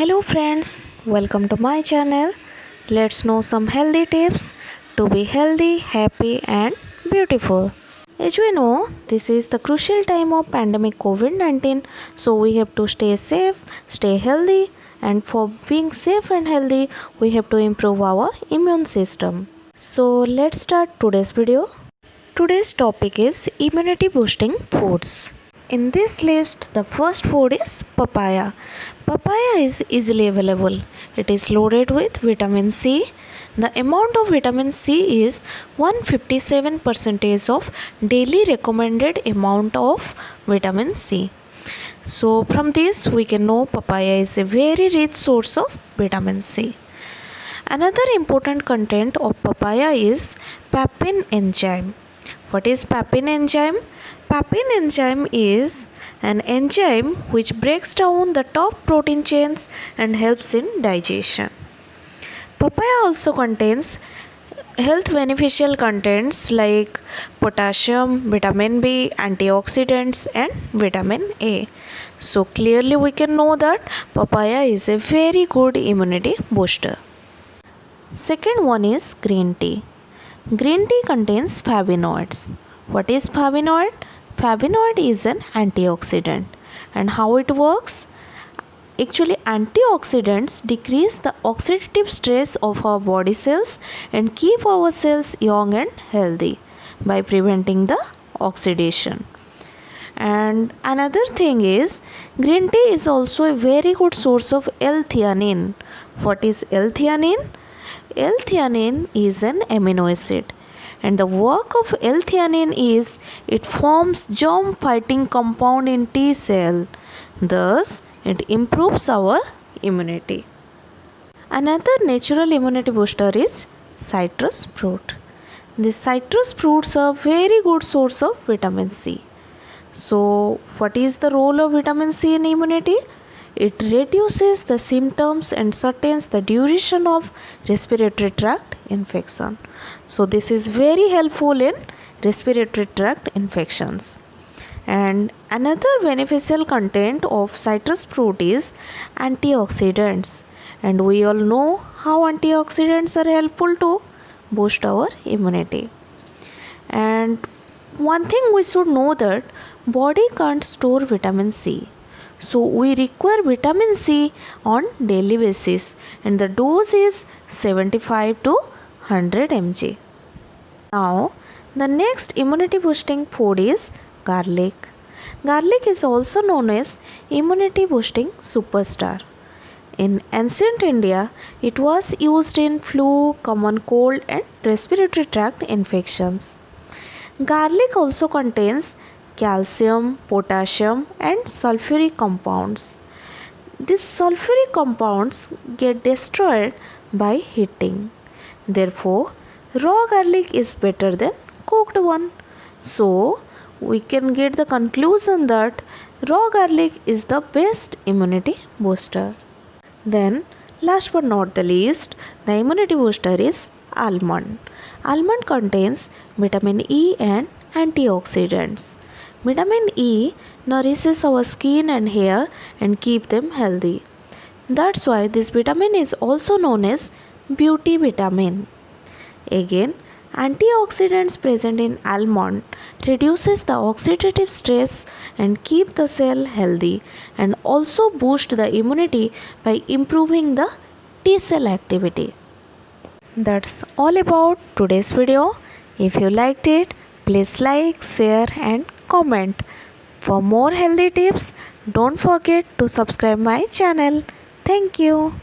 Hello friends, welcome to my channel. Let's know some healthy tips to be healthy, happy and beautiful. As we know, this is the crucial time of pandemic COVID-19, so we have to stay safe, stay healthy, and for being safe and healthy, we have to improve our immune system. So let's start today's video. Today's topic is immunity boosting foods. In this list, the first food is papaya. Papaya is easily available. It is loaded with vitamin C. The amount of vitamin C is 157% of daily recommended amount of vitamin C. So from this we can know papaya is a very rich source of vitamin C. Another important content of papaya is papain enzyme. What is papain enzyme? Papain enzyme is an enzyme which breaks down the top protein chains and helps in digestion. Papaya also contains health beneficial contents like potassium, vitamin B, antioxidants and vitamin A. So clearly we can know that papaya is a very good immunity booster. Second one is green tea. Green tea contains flavonoids. What is flavonoid? Flavonoid is an antioxidant. And how it works? Actually, antioxidants decrease the oxidative stress of our body cells and keep our cells young and healthy by preventing the oxidation. And another thing is, green tea is also a very good source of L-theanine. What is L-theanine? L-theanine is an amino acid, and the work of L-theanine is it forms germ fighting compound in T cell. Thus, it improves our immunity. Another natural immunity booster is citrus fruit. The citrus fruits are very good source of vitamin C. So, what is the role of vitamin C in immunity? It reduces the symptoms and shortens the duration of respiratory tract infection. So this is very helpful in respiratory tract infections. And another beneficial content of citrus fruit is antioxidants. And we all know how antioxidants are helpful to boost our immunity. And one thing we should know that body can't store vitamin C. So we require vitamin C on daily basis and the dose is 75 to 100 mg. Now the next immunity boosting food is garlic. Garlic is also known as immunity boosting superstar. In ancient India, it was used in flu, common cold and respiratory tract infections. Garlic also contains calcium, potassium and sulfuric compounds. These sulfuric compounds get destroyed by heating. Therefore, raw garlic is better than cooked one. So, we can get the conclusion that raw garlic is the best immunity booster. Then, last but not the least, the immunity booster is almond. Almond contains vitamin E and antioxidants. Vitamin E nourishes our skin and hair and keep them healthy. That's why this vitamin is also known as beauty vitamin. Again, antioxidants present in almond reduces the oxidative stress and keep the cell healthy and also boost the immunity by improving the T cell activity. That's all about today's video. If you liked it, please like, share and comment. For more healthy tips, don't forget to subscribe my channel. Thank you.